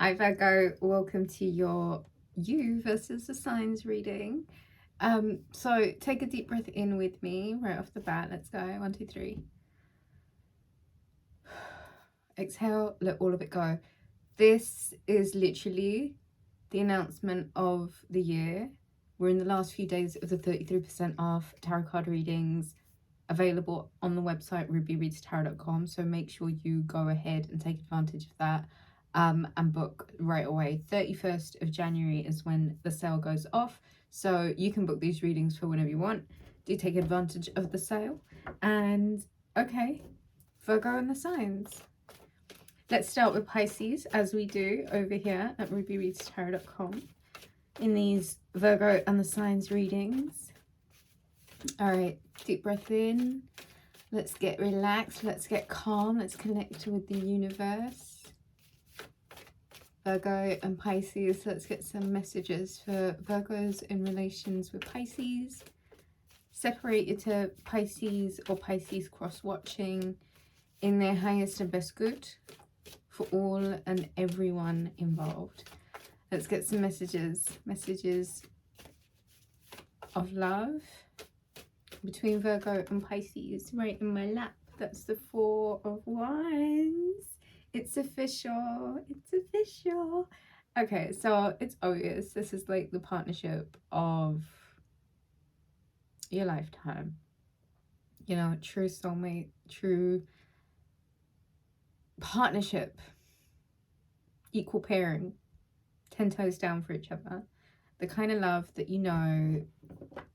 Hi Virgo, welcome to your you versus the signs reading. So take a deep breath in with me right off the bat. Let's go. 1, 2, 3. Exhale, let all of it go. This is literally the announcement of the year. We're in the last few days of the 33% off tarot card readings available on the website rubyreadstarot.com. So make sure you go ahead and take advantage of that. And book right away. 31st of January is when the sale goes off, so you can book these readings for whenever you want. Do take advantage of the sale. And okay, Virgo and the signs. Let's start with Pisces, as we do over here at rubyreadstarot.com in these Virgo and the signs readings. All right, deep breath in. Let's get relaxed, let's get calm, let's connect with the universe. Virgo and Pisces, let's get some messages for Virgos in relations with Pisces. Separated to Pisces or Pisces cross-watching in their highest and best good for all and everyone involved. Let's get some messages of love between Virgo and Pisces. Right in my lap, that's the 4 of Wands. It's official. It's official. Okay, so it's obvious. This is like the partnership of your lifetime. You know, true soulmate, true partnership, equal pairing, 10 toes down for each other. The kind of love that, you know,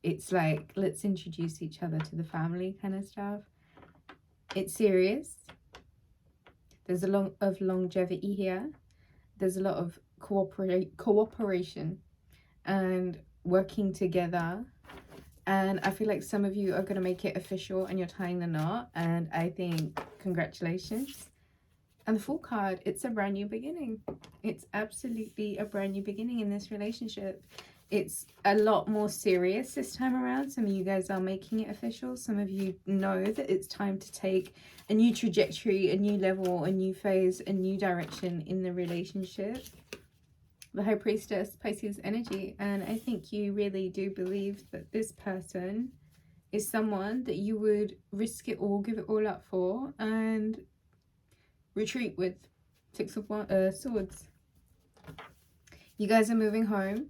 it's like, let's introduce each other to the family kind of stuff. It's serious. There's a lot of longevity here. There's a lot of cooperation and working together. And I feel like some of you are going to make it official and you're tying the knot. And I think congratulations. And the Fool card, it's a brand new beginning. It's absolutely a brand new beginning in this relationship. It's a lot more serious this time around. Some of you guys are making it official. Some of you know that it's time to take a new trajectory, a new level, a new phase, a new direction in the relationship. The High Priestess, Pisces energy. And I think you really do believe that this person is someone that you would risk it all, give it all up for, and retreat with. 6 of Swords. You guys are moving home.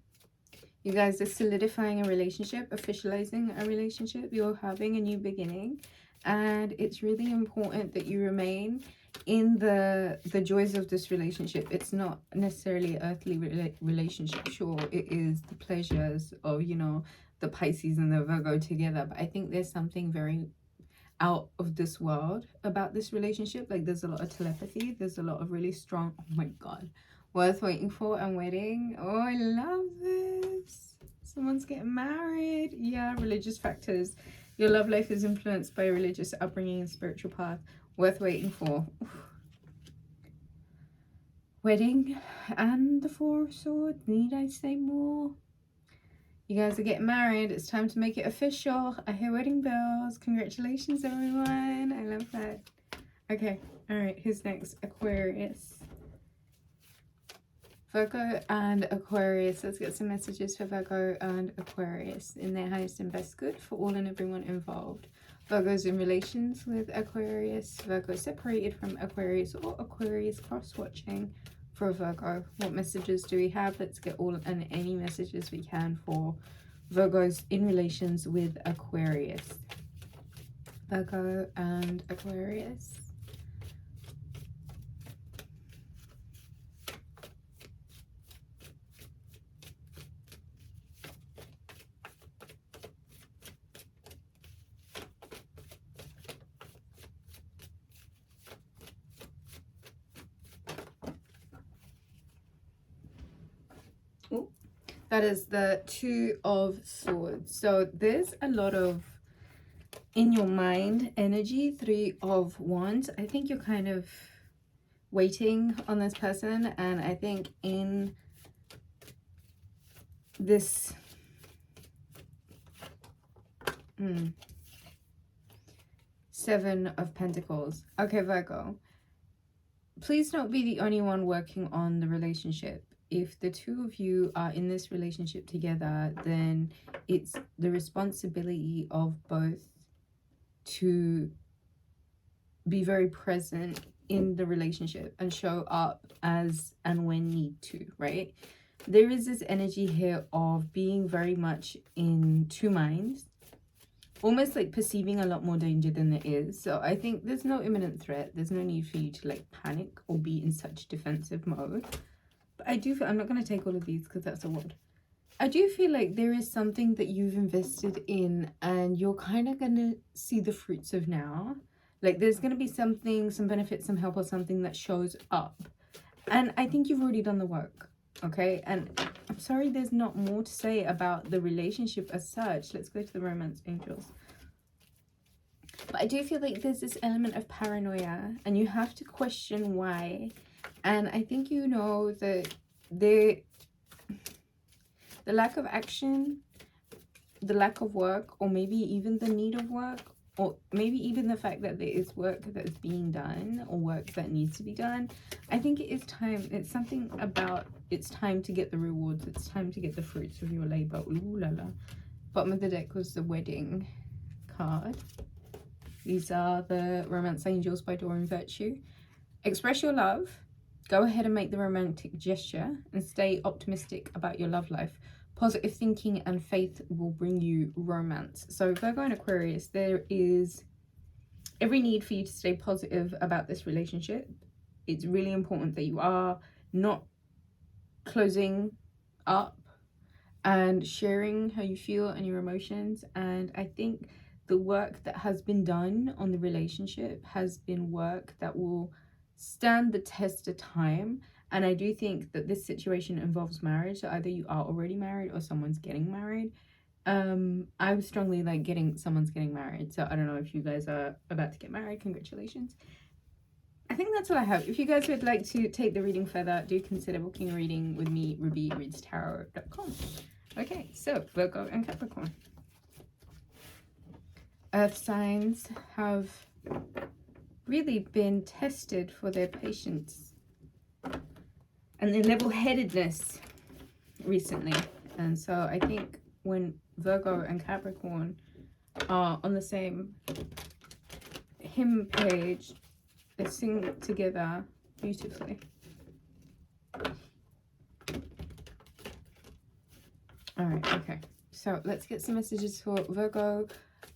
You guys are solidifying a relationship, officializing a relationship. You're having a new beginning. And it's really important that you remain in the joys of this relationship. It's not necessarily an earthly relationship. Sure, it is the pleasures of, you know, the Pisces and the Virgo together. But I think there's something very out of this world about this relationship. Like, there's a lot of telepathy. There's a lot of really strong, oh my God, worth waiting for and waiting. Oh, I love this. Someone's getting married. Yeah, religious factors. Your love life is influenced by a religious upbringing and spiritual path. Worth waiting for. Oof. Wedding and the 4 of Swords. Need I say more? You guys are getting married. It's time to make it official. I hear wedding bells. Congratulations, everyone. I love that. Okay. All right. Who's next? Aquarius. Virgo and Aquarius. Let's get some messages for Virgo and Aquarius in their highest and best good for all and everyone involved. Virgo's in relations with Aquarius. Virgo separated from Aquarius, or Aquarius cross-watching for Virgo. What messages do we have? Let's get all and any messages we can for Virgo's in relations with Aquarius. Virgo and Aquarius. Ooh. That is the 2 of Swords. So there's a lot of in your mind energy. 3 of Wands. I think you're kind of waiting on this person, and I think in this Seven of Pentacles. Okay, Virgo. please don't be the only one working on the relationship. If the two of you are in this relationship together, then it's the responsibility of both to be very present in the relationship and show up as and when need to, right? There is this energy here of being very much in two minds, almost like perceiving a lot more danger than there is. So I think there's no imminent threat. There's no need for you to like panic or be in such defensive mode. But I do feel, I'm not going to take all of these because that's a word. I do feel like there is something that you've invested in and you're kind of going to see the fruits of now. Like there's going to be something, some benefit, some help or something that shows up. And I think you've already done the work. Okay. And I'm sorry there's not more to say about the relationship as such. Let's go to the romance angels. But I do feel like there's this element of paranoia and you have to question why. And I think you know that the lack of action, the lack of work, or maybe even the need of work, or maybe even the fact that there is work that is being done or work that needs to be done. I think it is time. It's something about it's time to get the rewards. It's time to get the fruits of your labor. Ooh la la. Bottom of the deck was the wedding card. These are the romance angels by Dawn Virtue. Express your love. Go ahead and make the romantic gesture and stay optimistic about your love life. Positive thinking and faith will bring you romance. So Virgo and Aquarius, there is every need for you to stay positive about this relationship. It's really important that you are not closing up and sharing how you feel and your emotions. And I think the work that has been done on the relationship has been work that will stand the test of time. And I do think that this situation involves marriage. So either you are already married or someone's getting married. I would strongly like someone's getting married. So I don't know if you guys are about to get married. Congratulations. I think that's all I have. If you guys would like to take the reading further, do consider booking a reading with me, rubyreadstarot.com. Okay, so Virgo and Capricorn. Earth signs have really been tested for their patience and their level-headedness recently. And so I think when Virgo and Capricorn are on the same hymn page, they sing together beautifully. All right, okay. So let's get some messages for Virgo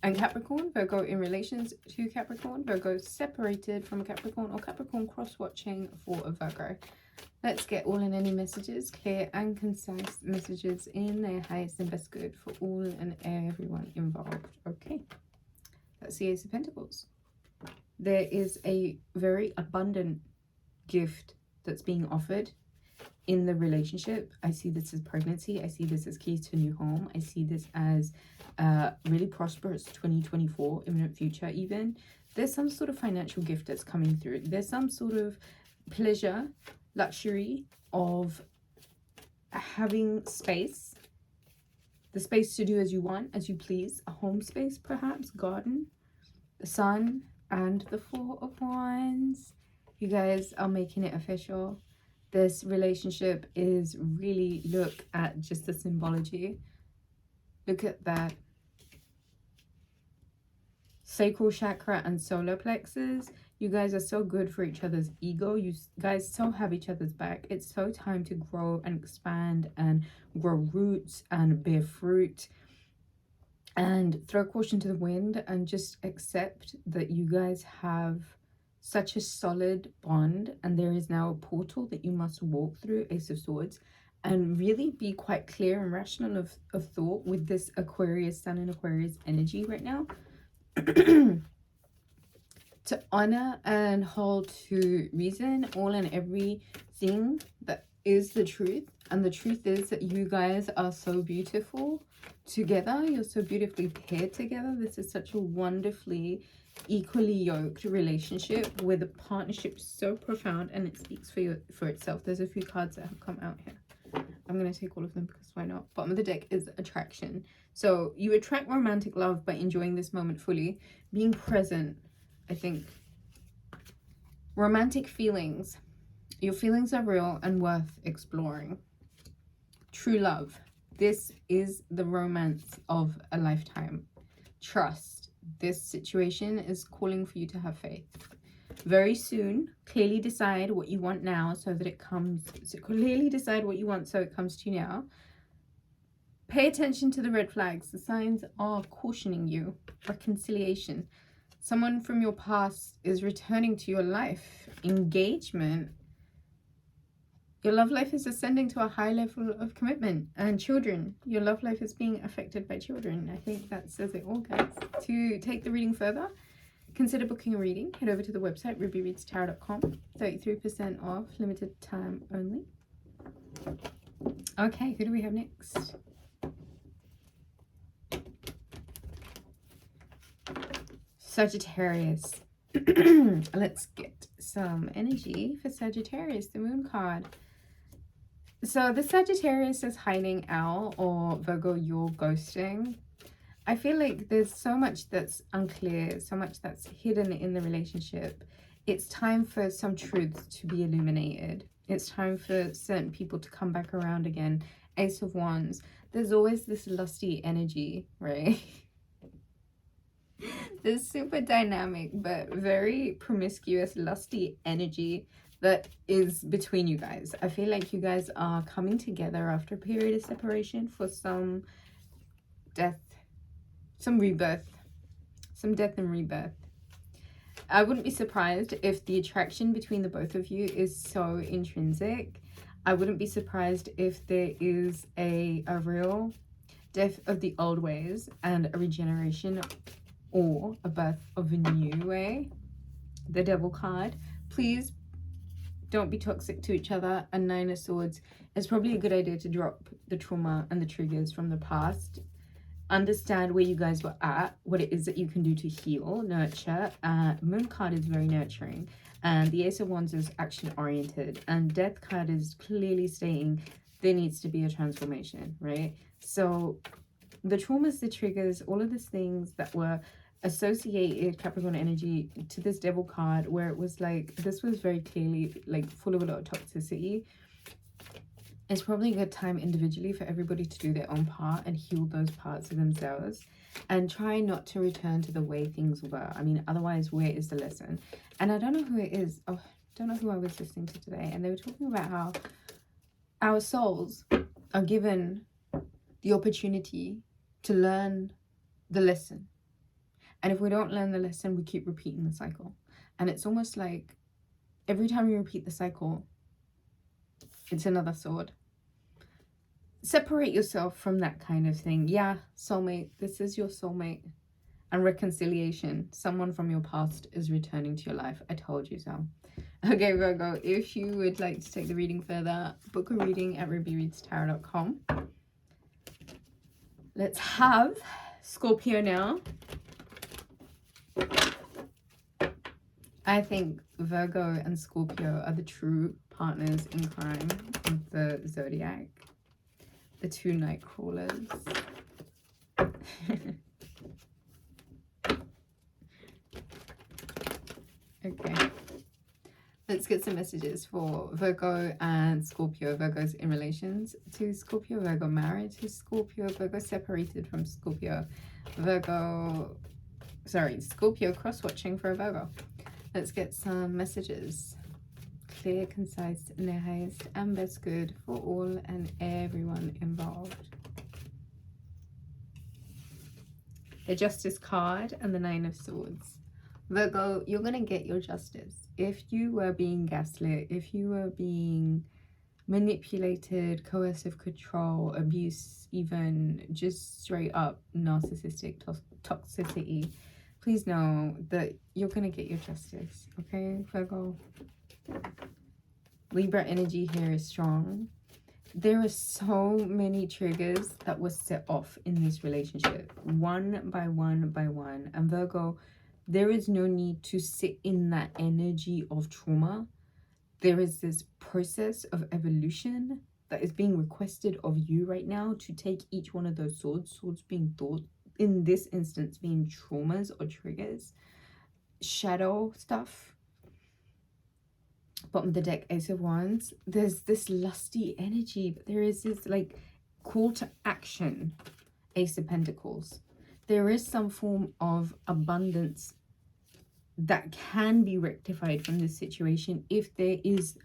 and Capricorn. Virgo in relations to Capricorn. Virgo separated from Capricorn, or Capricorn cross-watching for a Virgo. Let's get all and any messages, clear and concise messages in their highest and best good for all and everyone involved. Okay, that's the Ace of Pentacles. There is a very abundant gift that's being offered in the relationship. I see this as pregnancy. I see this as keys to a new home. I see this as really prosperous 2024, imminent future even. There's some sort of financial gift that's coming through. There's some sort of pleasure, luxury of having space. The space to do as you want, as you please. A home space perhaps, garden, the sun, and the Four of Wands. You guys are making it official. This relationship is really, look at just the symbology. Look at that. Sacral chakra and solar plexus. You guys are so good for each other's ego. You guys so have each other's back. It's so time to grow and expand and grow roots and bear fruit. And throw caution to the wind and just accept that you guys have such a solid bond, and there is now a portal that you must walk through, Ace of Swords, and really be quite clear and rational of thought with this Aquarius, Sun and Aquarius energy right now. To honor and hold to reason all and everything that is the truth. And the truth is that you guys are so beautiful together. You're so beautifully paired together. This is such a wonderfully equally yoked relationship where the partnership is so profound and it speaks for itself. There's a few cards that have come out here. I'm going to take all of them because why not? Bottom of the deck is attraction. So you attract romantic love by enjoying this moment fully, being present. I think Romantic feelings. Your feelings are real and worth exploring. True love. This is the romance of a lifetime. Trust. This situation is calling for you to have faith. Very soon, clearly decide what you want now so that it comes. So clearly decide what you want so it comes to you now. Pay attention to the red flags. The signs are cautioning you. Reconciliation. Someone from your past is returning to your life. Engagement. Your love life is ascending to a high level of commitment. And children. Your love life is being affected by children. I think that says it all, guys. To take the reading further, consider booking a reading. Head over to the website, rubyreadstarot.com. 33% off, limited time only. Okay, who do we have next? Sagittarius. Let's get some energy for Sagittarius, the moon card. So the Sagittarius is hiding out, or Virgo, you're ghosting. I feel like there's so much that's unclear, so much that's hidden in the relationship. It's time for some truths to be illuminated. It's time for certain people to come back around again. Ace of Wands. There's always this lusty energy, right? This super dynamic but very promiscuous, lusty energy that is between you guys. I feel like you guys are coming together after a period of separation for some death, some rebirth, some death and rebirth. I wouldn't be surprised if the attraction between the both of you is so intrinsic. I wouldn't be surprised if there is a real death of the old ways and a regeneration or a birth of a new way. The Devil card. Please don't be toxic to each other. A Nine of Swords. It's probably a good idea to drop the trauma and the triggers from the past. Understand where you guys were at, what it is that you can do to heal, nurture. Moon card is very nurturing, and the Ace of Wands is action oriented, and Death card is clearly stating there needs to be a transformation, right? So the traumas, the triggers, all of these things that were associated Capricorn energy to this Devil card, where it was like, this was very clearly like full of a lot of toxicity. It's probably a good time individually for everybody to do their own part and heal those parts of themselves and try not to return to the way things were. I mean, otherwise, where is the lesson? And I don't know who it is. Oh, I don't know who I was listening to today, and they were talking about how our souls are given the opportunity to learn the lesson. And if we don't learn the lesson, we keep repeating the cycle. And it's almost like every time you repeat the cycle, it's another sword. Separate yourself from that kind of thing. Yeah, soulmate, this is your soulmate. And reconciliation, someone from your past is returning to your life. I told you so. Okay, Virgo, if you would like to take the reading further, book a reading at rubyreadstarot.com. Let's have Scorpio now. I think Virgo and Scorpio are the true partners in crime of the zodiac. The two night crawlers. Okay. Let's get some messages for Virgo and Scorpio. Virgo's in relations to Scorpio. Virgo married to Scorpio. Virgo separated from Scorpio. Scorpio cross-watching for a Virgo. Let's get some messages. Clear, concise, and their highest and best good for all and everyone involved. The Justice card and the Nine of Swords. Virgo, you're going to get your justice. If you were being gaslit, if you were being manipulated, coercive control, abuse, even just straight up narcissistic toxicity, please know that you're going to get your justice, okay, Virgo? Libra energy here is strong. There are so many triggers that were set off in this relationship, one by one by one. And Virgo, there is no need to sit in that energy of trauma. There is this process of evolution that is being requested of you right now to take each one of those swords being thought, in this instance, being traumas or triggers, shadow stuff, Bottom of the deck, Ace of Wands. There's this lusty energy, but there is this like call to action, Ace of Pentacles. There is some form of abundance that can be rectified from this situation if there is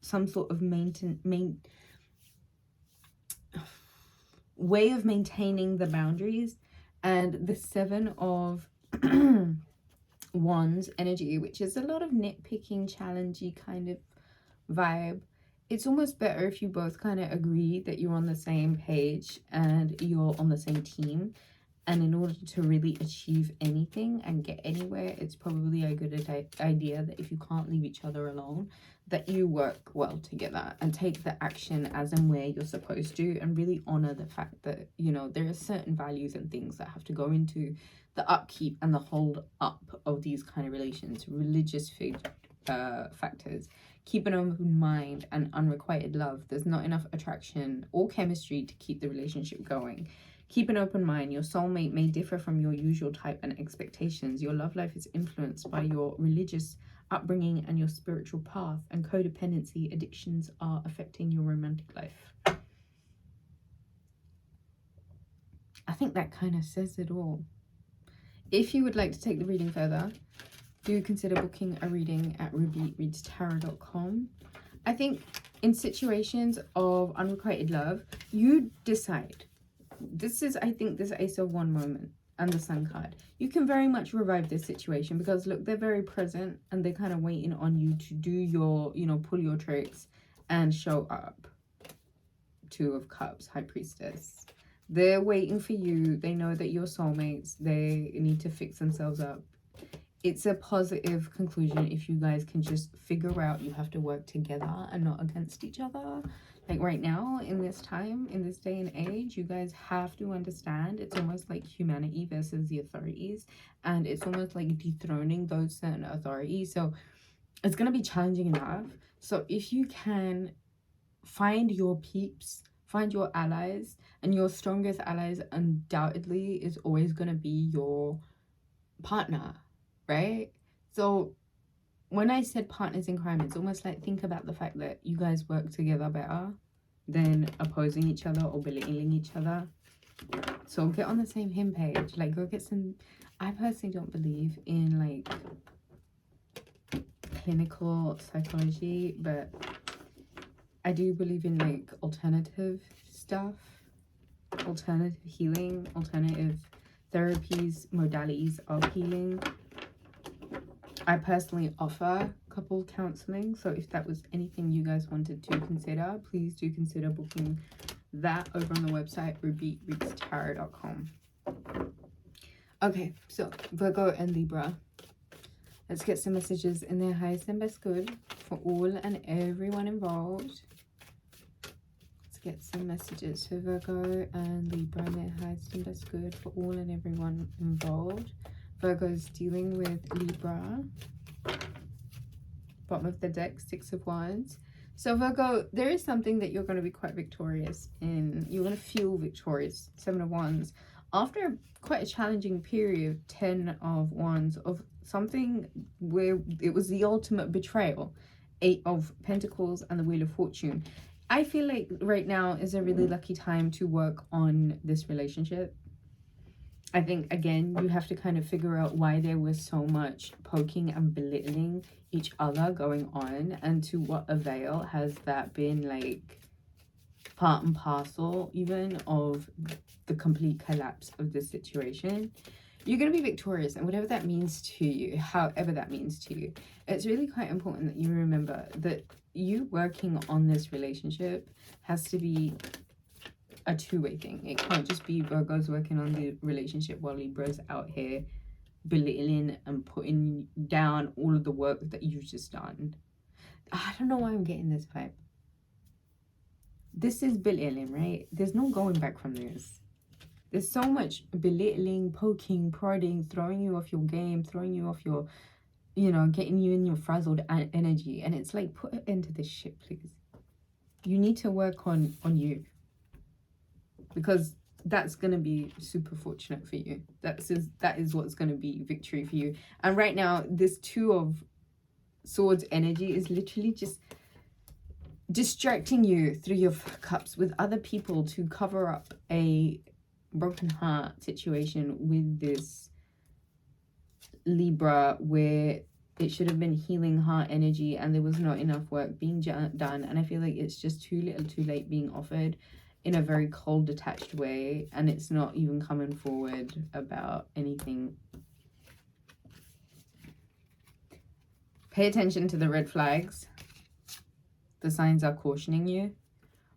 some sort of way of maintaining the boundaries. And the Seven of Wands energy, which is a lot of nitpicking, challengey kind of vibe. It's almost better if you both kind of agree that you're on the same page and you're on the same team. And in order to really achieve anything and get anywhere, it's probably a good idea that if you can't leave each other alone, that you work well together and take the action as and where you're supposed to, and really honor the fact that, you know, there are certain values and things that have to go into the upkeep and the hold up of these kind of relations. Religious factors, keep an open mind, and unrequited love. There's not enough attraction or chemistry to keep the relationship going. Keep an open mind. Your soulmate may differ from your usual type and expectations. Your love life is influenced by your religious upbringing and your spiritual path, and codependency addictions are affecting your romantic life. I think that kind of says it all. If you would like to take the reading further, do consider booking a reading at rubyreadstarot.com. I think in situations of unrequited love, you decide. This is, I think, this Ace of Wands moment and the Sun card. You can very much revive this situation because, look, they're very present and they're kind of waiting on you to do your, you know, pull your tricks and show up. Two of Cups, High Priestess. They're waiting for you. They know that you're soulmates. They need to fix themselves up. It's a positive conclusion if you guys can just figure out you have to work together and not against each other. Like right now, in this time, in this day and age, you guys have to understand it's almost like humanity versus the authorities. And it's almost like dethroning those certain authorities. So it's going to be challenging enough. So if you can find your peeps, find your allies, and your strongest allies undoubtedly is always going to be your partner, right? So when I said partners in crime, it's almost like, think about the fact that you guys work together better than opposing each other or belittling each other. So get on the same hymn page. Like, go get some... I personally don't believe in like clinical psychology, but I do believe in like alternative stuff, alternative healing, alternative therapies, modalities of healing. I personally offer couple counseling, so if that was anything you guys wanted to consider, please do consider booking that over on the website rubyreadstarot.com. Okay, so Virgo and Libra. Let's get some messages in their highest and best good for all and everyone involved. Let's get some messages for Virgo and Libra in their highest and best good for all and everyone involved. Virgo's dealing with Libra. Bottom of the deck, Six of Wands. So Virgo, there is something that you're going to be quite victorious in. You're going to feel victorious. Seven of Wands. After quite a challenging period, 10 of Wands, of something where it was the ultimate betrayal. 8 of Pentacles and the Wheel of Fortune. I feel like right now is a really lucky time to work on this relationship. I think, again, you have to kind of figure out why there was so much poking and belittling each other going on, and to what avail has that been, like, part and parcel even of the complete collapse of the situation. You're going to be victorious, and whatever that means to you, however that means to you, it's really quite important that you remember that you working on this relationship has to be a two-way thing. It can't just be Virgo's working on the relationship while Libra's out here belittling and putting down all of the work that you've just done. I don't know why I'm getting this vibe. This is belittling, right? There's no going back from this. There's so much belittling, poking, prodding, throwing you off your game, throwing you off your, you know, getting you in your frazzled energy. And it's like, put an end to this shit, please. You need to work on you. Because that's going to be super fortunate for you. That is what's going to be victory for you. And right now, this Two of Swords energy is literally just distracting you through your cups with other people to cover up a broken heart situation with this Libra, where it should have been healing heart energy and there was not enough work being done. And I feel like it's just too little too late being offered in a very cold, detached way, and it's not even coming forward about anything. Pay attention to the red flags. The signs are cautioning you.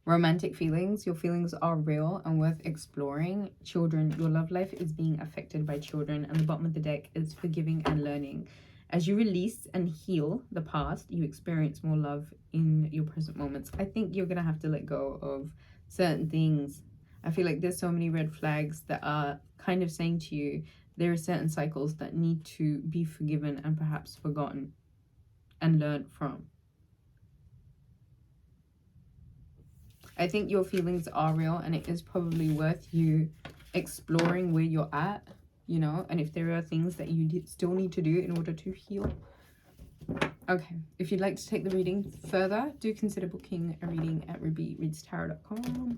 Romantic feelings. Your feelings are real and worth exploring. Children. Your love life is being affected by children. And the bottom of the deck is forgiving and learning. As you release and heal the past, you experience more love in your present moments. I think you're going to have to let go of certain things. I feel like there's so many red flags that are kind of saying to you, there are certain cycles that need to be forgiven and perhaps forgotten and learned from. I think your feelings are real, and it is probably worth you exploring where you're at, you know, and if there are things that you still need to do in order to heal. Okay, if you'd like to take the reading further, do consider booking a reading at rubyreadstarot.com.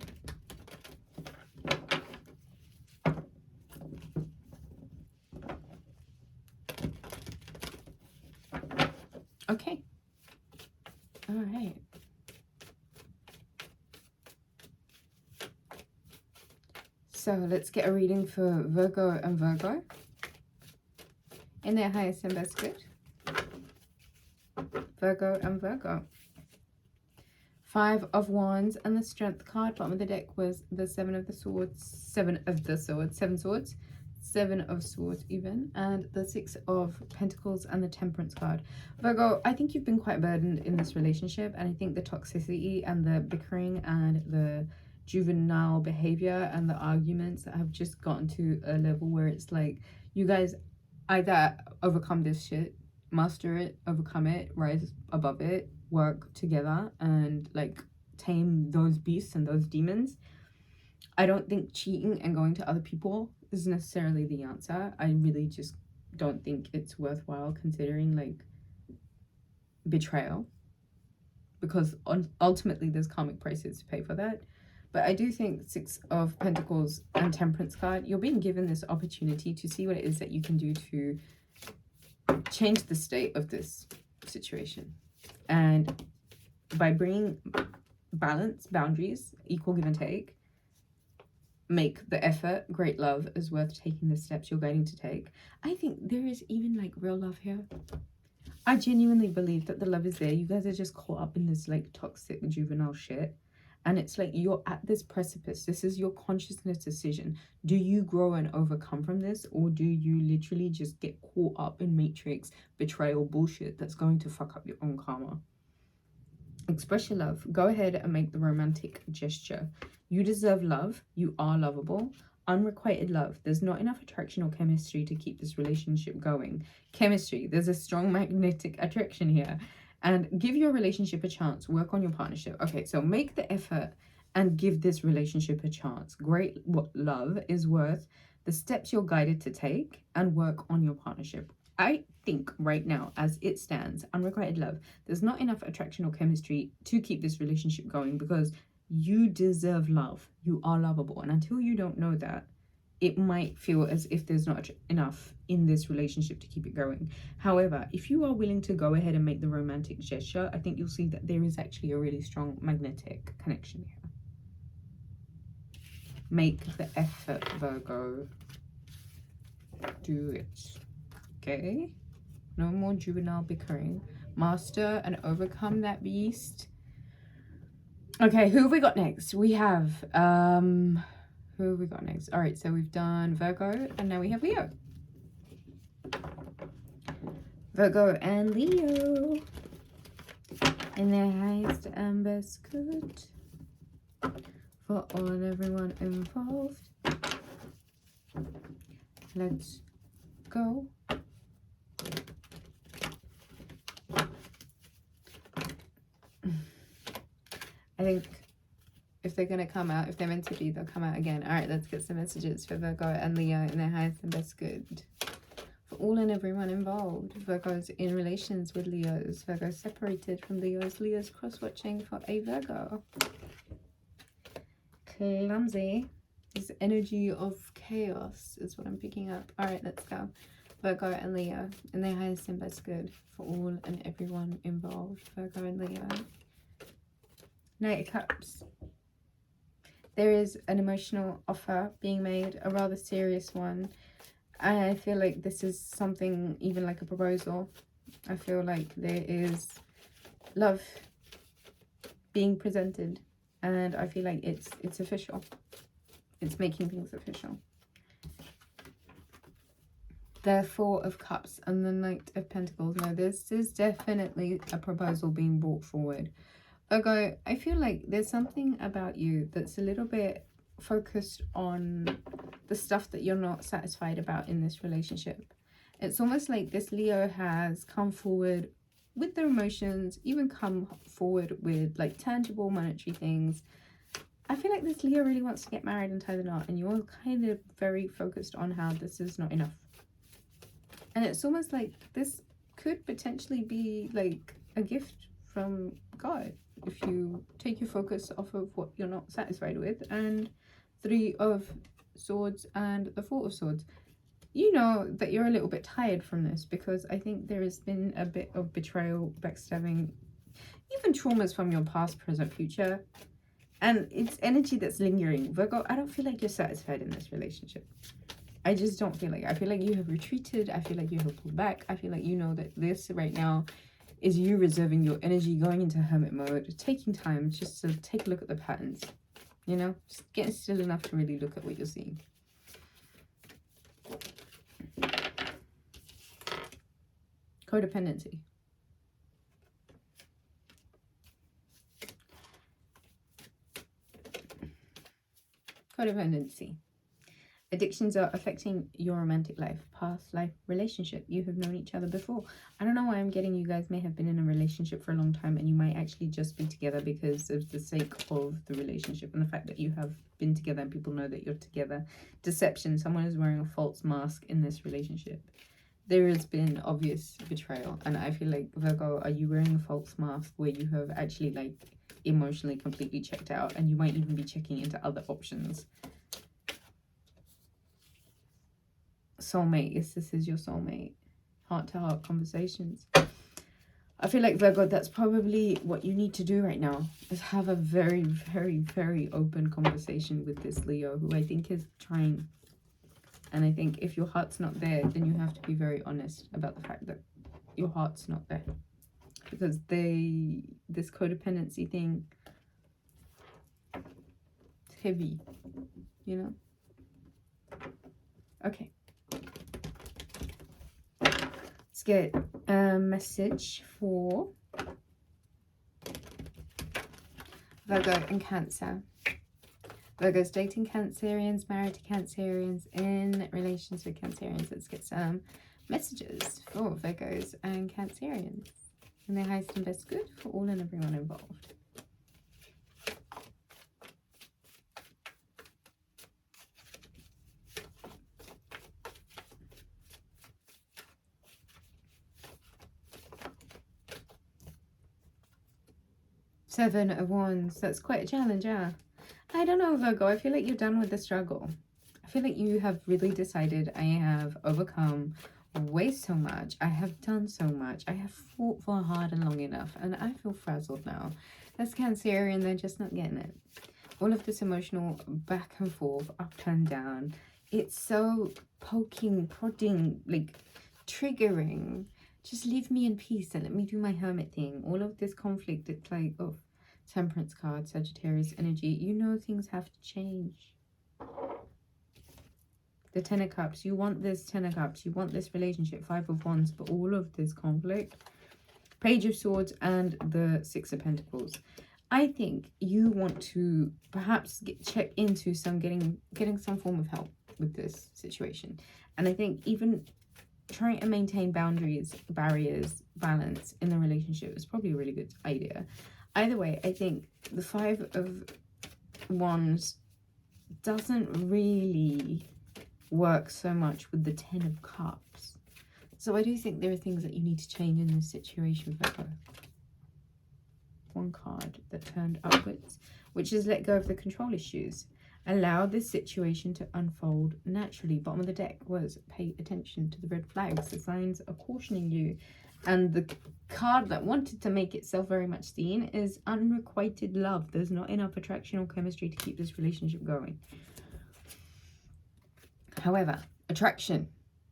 Okay. All right. So let's get a reading for Virgo and Virgo in their highest and best good. Virgo and Virgo. 5 of Wands and the Strength card. Bottom of the deck was the 7 of Swords, 7 of Swords even, and the 6 of Pentacles and the Temperance card. Virgo, I think you've been quite burdened in this relationship, and I think the toxicity and the bickering and the juvenile behavior and the arguments that have just gotten to a level where it's like you guys either overcome this shit, master it, overcome it, rise above it, work together and like tame those beasts and those demons. I don't think cheating and going to other people is necessarily the answer. I really just don't think it's worthwhile, considering like betrayal, because ultimately there's karmic prices to pay for that. But I do think 6 of Pentacles and Temperance card, you're being given this opportunity to see what it is that you can do to change the state of this situation. And by bringing balance, boundaries, equal give and take, make the effort. Great love is worth taking the steps you're going to take. I think there is even like real love here. I genuinely believe that the love is there. You guys are just caught up in this like toxic juvenile shit. And it's like you're at this precipice. This is your consciousness decision. Do you grow and overcome from this? Or do you literally just get caught up in matrix betrayal bullshit that's going to fuck up your own karma? Express your love. Go ahead and make the romantic gesture. You deserve love. You are lovable. Unrequited love. There's not enough attraction or chemistry to keep this relationship going. Chemistry. There's a strong magnetic attraction here. And give your relationship a chance. Work on your partnership. Okay, so make the effort and give this relationship a chance. Great love is worth the steps you're guided to take and work on your partnership. I think right now, as it stands, unrequited love, there's not enough attraction or chemistry to keep this relationship going, because you deserve love. You are lovable. And until you don't know that, it might feel as if there's not enough in this relationship to keep it going. However, if you are willing to go ahead and make the romantic gesture, I think you'll see that there is actually a really strong magnetic connection here. Make the effort, Virgo. Do it. Okay? No more juvenile bickering. Master and overcome that beast. Okay, who have we got next? We have who have we got next? All right, so we've done Virgo and now we have Leo. Virgo and Leo in their highest and best good for all and everyone involved. Let's go. I think if they're going to come out, if they're meant to be, they'll come out again. All right, let's get some messages for Virgo and Leo in their highest and best good. For all and everyone involved. Virgos in relations with Leos. Virgos separated from Leos. Leos cross-watching for a Virgo. Clumsy. This energy of chaos is what I'm picking up. Alright, let's go. Virgo and Leo in their highest and best good for all and everyone involved. Virgo and Leo. Knight of Cups. There is an emotional offer being made, a rather serious one. I feel like this is something even like a proposal. I feel like there is love being presented, and I feel like it's official. It's making things official. The Four of Cups and the Knight of Pentacles. No, this is definitely a proposal being brought forward. Virgo, I feel like there's something about you that's a little bit focused on the stuff that you're not satisfied about in this relationship. It's almost like this Leo has come forward with their emotions, even come forward with like tangible monetary things. I feel like this Leo really wants to get married and tie the knot, and you're kind of very focused on how this is not enough. And it's almost like this could potentially be like a gift from God if you take your focus off of what you're not satisfied with. And Three of Swords and the Four of Swords. You know that you're a little bit tired from this, because I think there has been a bit of betrayal, backstabbing, even traumas from your past, present, future. And it's energy that's lingering. Virgo, I don't feel like you're satisfied in this relationship. I just don't feel like it. I feel like you have retreated. I feel like you have pulled back. I feel like you know that this right now is you reserving your energy, going into hermit mode, taking time just to take a look at the patterns. You know, just getting still enough to really look at what you're seeing. Codependency. Codependency. Addictions are affecting your romantic life, past life, relationship. You have known each other before. I don't know why I'm getting you guys may have been in a relationship for a long time, and you might actually just be together because of the sake of the relationship and the fact that you have been together and people know that you're together. Deception. Someone is wearing a false mask in this relationship. There has been obvious betrayal, and I feel like, Virgo, are you wearing a false mask where you have actually like emotionally completely checked out, and you might even be checking into other options? Soulmate. Yes, this is your soulmate. Heart-to-heart conversations. I feel like, Virgo, that's probably what you need to do right now, is have a very, very, very open conversation with this Leo, who I think is trying. And I think if your heart's not there, then you have to be very honest about the fact that your heart's not there. Because this codependency thing, it's heavy, you know? Okay. Let's get a message for Virgo and Cancer. Virgo's dating Cancerians, married to Cancerians, in relations with Cancerians. Let's get some messages for Virgos and Cancerians in their highest and best good for all and everyone involved. Seven of Wands. That's quite a challenge, yeah. I don't know, Virgo. I feel like you're done with the struggle. I feel like you have really decided, I have overcome way so much. I have done so much. I have fought for hard and long enough, and I feel frazzled now. That's Cancerian. They're just not getting it. All of this emotional back and forth, up and down. It's so poking, prodding, like triggering. Just leave me in peace and let me do my hermit thing. All of this conflict, it's like, oh, Temperance card, Sagittarius energy. You know things have to change. The Ten of Cups. You want this Ten of Cups. You want this relationship. Five of Wands. But all of this conflict. Page of Swords and the Six of Pentacles. I think you want to perhaps check into some getting some form of help with this situation. And I think even trying to maintain boundaries, barriers, balance in the relationship is probably a really good idea. Either way, I think the Five of Wands doesn't really work so much with the Ten of Cups. So I do think there are things that you need to change in this situation, Virgo. One card that turned upwards, which is let go of the control issues. Allow this situation to unfold naturally. Bottom of the deck was pay attention to the red flags. The signs are cautioning you. And the card that wanted to make itself very much seen is unrequited love. There's not enough attraction or chemistry to keep this relationship going. However, attraction.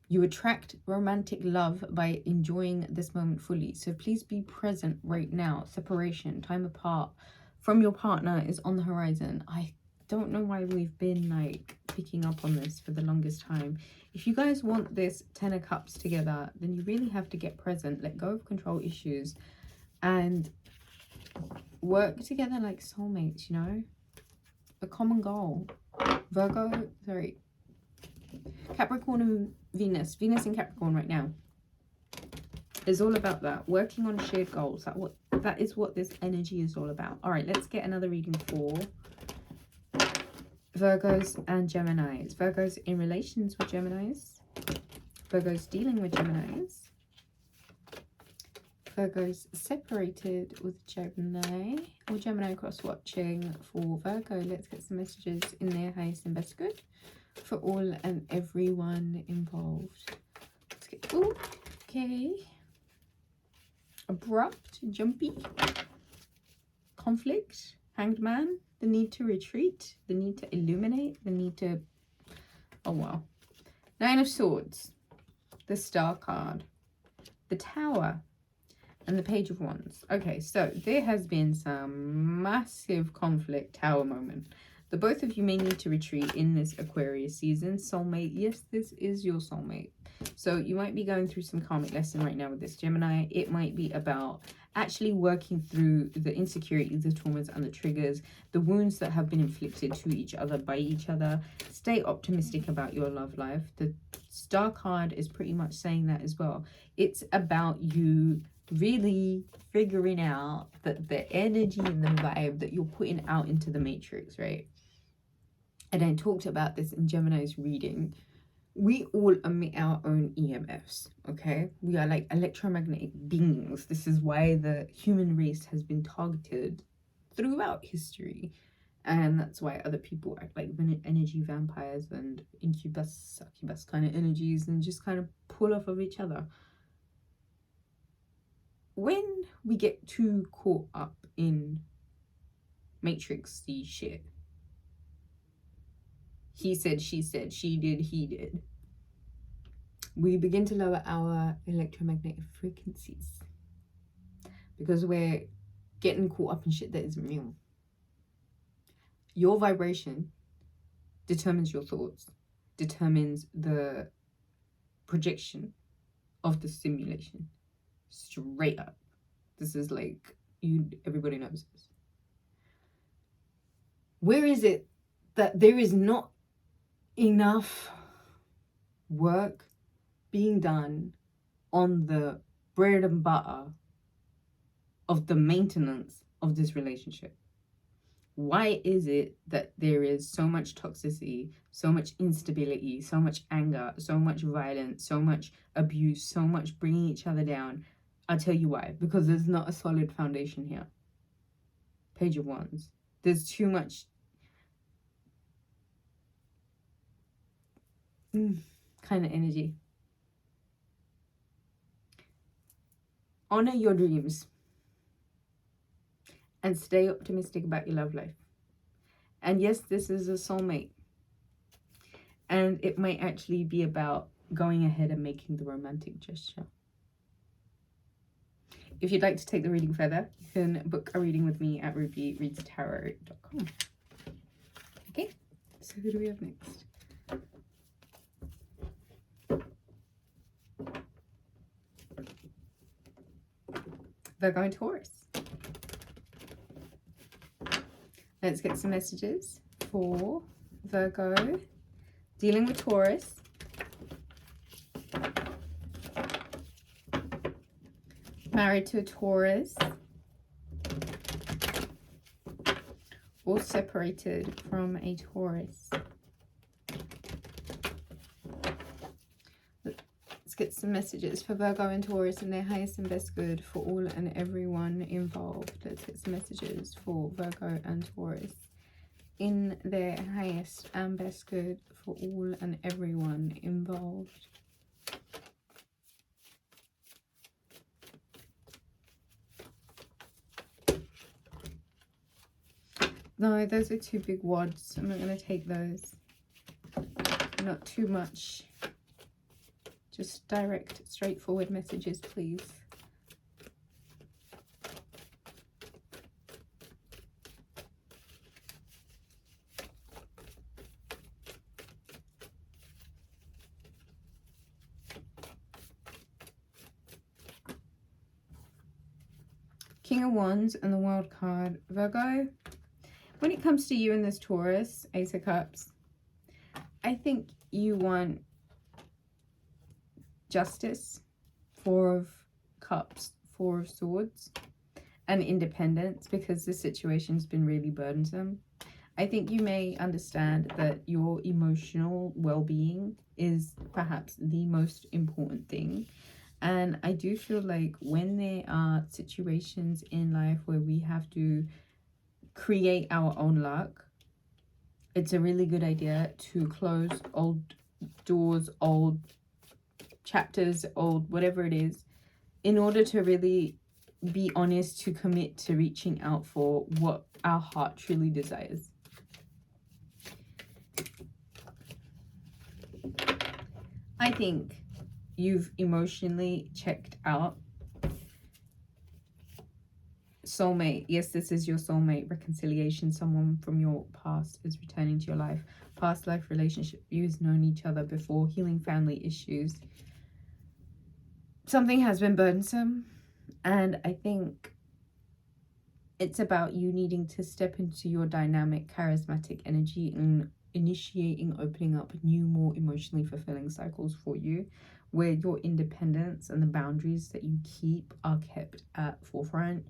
You attract romantic love by enjoying this moment fully. So please be present right now. Separation, time apart from your partner is on the horizon. I don't know why we've been like picking up on this for the longest time. If you guys want this 10 of Cups together, then you really have to get present, let go of control issues, and work together like soulmates, you know? A common goal. Capricorn and Venus in Capricorn right now is all about that, working on shared goals. That is what this energy is all about. All right, let's get another reading for Virgos and Geminis. Virgos in relations with Geminis, Virgos dealing with Geminis, Virgos separated with Gemini, or Gemini cross-watching for Virgo. Let's get some messages in their highest and best good for all and everyone involved. Let's get, ooh, okay. Abrupt, jumpy, conflict, Hanged Man, the need to retreat, the need to illuminate, the need to, oh wow. 9 of Swords, the Star card, the Tower, and the Page of Wands. Okay, so there has been some massive conflict, Tower moment. The both of you may need to retreat in this Aquarius season. Soulmate, yes, this is your soulmate. So you might be going through some karmic lesson right now with this Gemini. It might be about actually working through the insecurities, the traumas and the triggers, the wounds that have been inflicted to each other by each other. Stay optimistic about your love life. The Star card is pretty much saying that as well. It's about you really figuring out that the energy and the vibe that you're putting out into the matrix, right? And I talked about this in Gemini's reading. We all emit our own EMFs, okay? We are like electromagnetic beings. This is why the human race has been targeted throughout history. And that's why other people act like energy vampires and incubus, succubus kind of energies and just kind of pull off of each other. When we get too caught up in matrixy shit, he said, she said, she did, he did, we begin to lower our electromagnetic frequencies because we're getting caught up in shit that isn't real. Your vibration determines your thoughts, determines the projection of the simulation. Straight up. This is like, everybody knows this. Where is it that there is not enough work being done on the bread and butter of the maintenance of this relationship? Why is it that there is so much toxicity, so much instability, so much anger, so much violence, so much abuse, so much bringing each other down? I'll tell you why. Because there's not a solid foundation here. Page of Wands. There's too much kind of energy. Honor your dreams. And stay optimistic about your love life. And yes, this is a soulmate. And it might actually be about going ahead and making the romantic gesture. If you'd like to take the reading further, you can book a reading with me at rubyreadstarot.com. Okay, so who do we have next? Virgo and Taurus. Let's get some messages for Virgo dealing with Taurus. Married to a Taurus. Or separated from a Taurus. Let's Let's get some messages for Virgo and Taurus and their highest and best good for all and everyone involved. Let's get some messages for Virgo and Taurus in their highest and best good for all and everyone involved. No, those are two big wads. I'm not going to take those. Not too much. Just direct, straightforward messages, please. King of Wands and the World card. Virgo, when it comes to you and this Taurus, Ace of Cups, I think you want justice, Four of Cups, Four of Swords, and independence, because this situation's been really burdensome. I think you may understand that your emotional well-being is perhaps the most important thing. And I do feel like when there are situations in life where we have to create our own luck, it's a really good idea to close old doors, old chapters, old whatever it is, in order to really be honest, to commit to reaching out for what our heart truly desires. I think you've emotionally checked out. Soulmate, yes, this is your soulmate reconciliation. Someone from your past is returning to your life. Past life relationship, you've known each other before. Healing family issues. Something has been burdensome, and I think it's about you needing to step into your dynamic, charismatic energy and initiating, opening up new, more emotionally fulfilling cycles for you, where your independence and the boundaries that you keep are kept at forefront,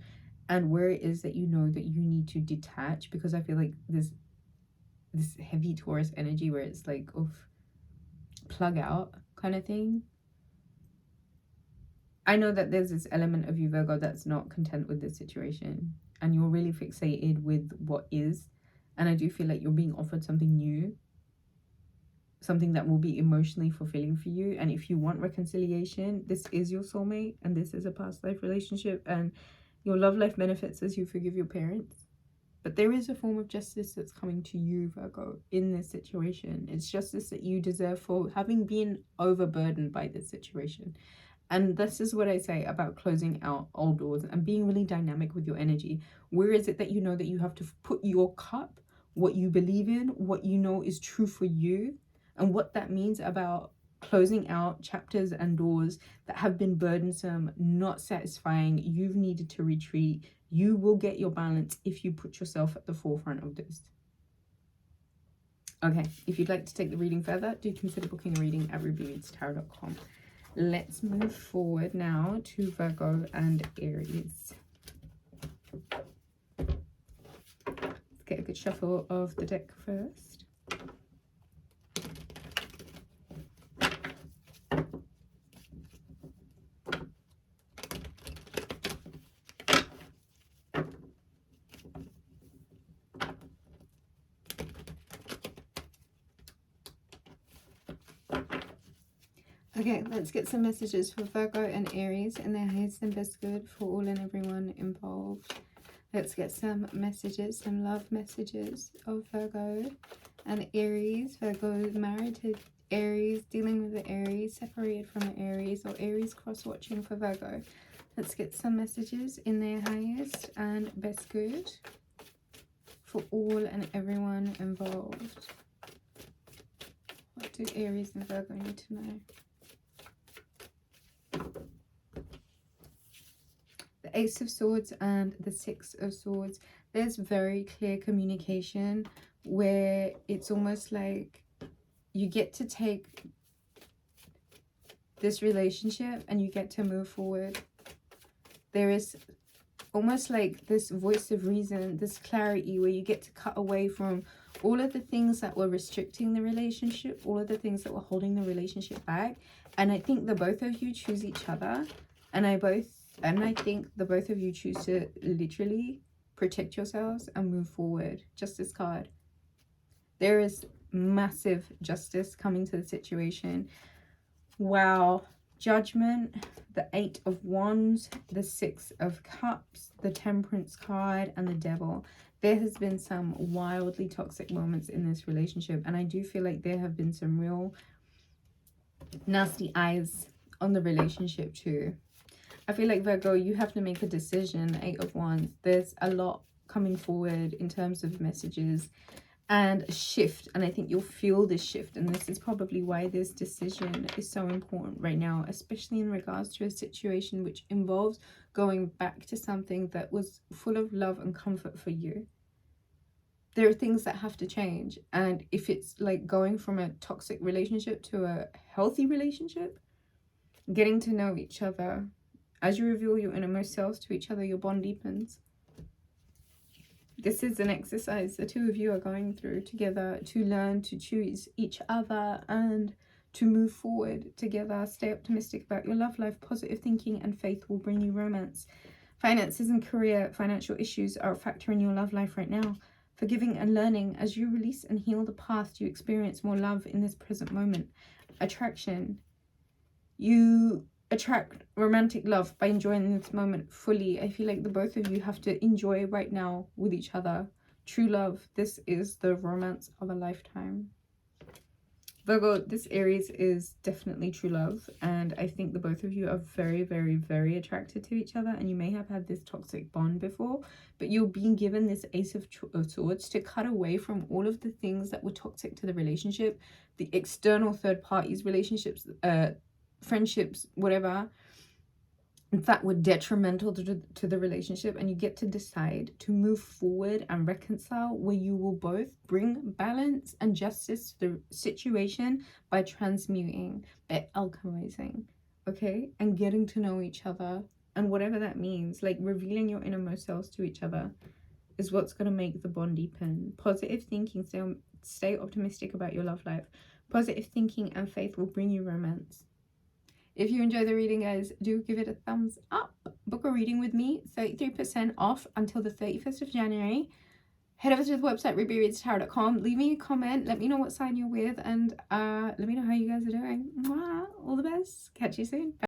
and where it is that you know that you need to detach, because I feel like this heavy Taurus energy where it's like, oof, plug out kind of thing. I know that there's this element of you, Virgo, that's not content with this situation, and you're really fixated with what is. And I do feel like you're being offered something new, something that will be emotionally fulfilling for you. And if you want reconciliation, this is your soulmate, and this is a past life relationship, and your love life benefits as you forgive your parents. But there is a form of justice that's coming to you, Virgo, in this situation. It's justice that you deserve for having been overburdened by this situation. And this is what I say about closing out old doors and being really dynamic with your energy. Where is it that you know that you have to put your cup, what you believe in, what you know is true for you, and what that means about closing out chapters and doors that have been burdensome, not satisfying. You've needed to retreat. You will get your balance if you put yourself at the forefront of this. Okay, if you'd like to take the reading further, do consider booking a reading at rubyreadstarot.com. Let's move forward now to Virgo and Aries. Let's get a good shuffle of the deck first. Okay, let's get some messages for Virgo and Aries and their highest and best good for all and everyone involved. Let's get some messages, some love messages of Virgo and Aries. Virgo is married to Aries, dealing with the Aries, separated from the Aries, or Aries cross-watching for Virgo. Let's get some messages in their highest and best good for all and everyone involved. What do Aries and Virgo need to know? The Ace of Swords and the Six of Swords. There's very clear communication where it's almost like you get to take this relationship and you get to move forward. There is almost like this voice of reason, this clarity where you get to cut away from all of the things that were restricting the relationship, all of the things that were holding the relationship back. And I think the both of you choose each other. And I think the both of you choose to literally protect yourselves and move forward. Justice card. There is massive justice coming to the situation. Wow. Judgment, the 8 of Wands, the 6 of Cups, the Temperance card, and the Devil. There has been some wildly toxic moments in this relationship, and I do feel like there have been some real nasty eyes on the relationship too. I feel like, Virgo, you have to make a decision. 8 of Wands. There's a lot coming forward in terms of messages and a shift, and I think you'll feel this shift, and this is probably why this decision is so important right now, especially in regards to a situation which involves going back to something that was full of love and comfort for you. There are things that have to change, and if it's like going from a toxic relationship to a healthy relationship, getting to know each other, as you reveal your innermost selves to each other, your bond deepens. This is an exercise the two of you are going through together to learn to choose each other and to move forward together. Stay optimistic about your love life. Positive thinking and faith will bring you romance. Finances and career, financial issues are a factor in your love life right now. Forgiving and learning. As you release and heal the past, you experience more love in this present moment. Attraction. You attract romantic love by enjoying this moment fully. I feel like the both of you have to enjoy right now with each other. True love. This is the romance of a lifetime. Virgo, this Aries is definitely true love, and I think the both of you are very, very, very attracted to each other, and you may have had this toxic bond before, but you're being given this Ace of Swords to cut away from all of the things that were toxic to the relationship, the external third parties, relationships, friendships, whatever, that were detrimental to the relationship, and you get to decide to move forward and reconcile, where you will both bring balance and justice to the situation by transmuting, by alchemizing, okay, and getting to know each other, and whatever that means, like revealing your innermost selves to each other is what's going to make the bond deepen. Positive thinking, stay optimistic about your love life. Positive thinking and faith will bring you romance. If you enjoy the reading, guys, do give it a thumbs up. Book a reading with me, 33% off until the 31st of January. Head over to the website, rubyreadstarot.com. Leave me a comment. Let me know what sign you're with, and let me know how you guys are doing. Mwah! All the best. Catch you soon. Bye.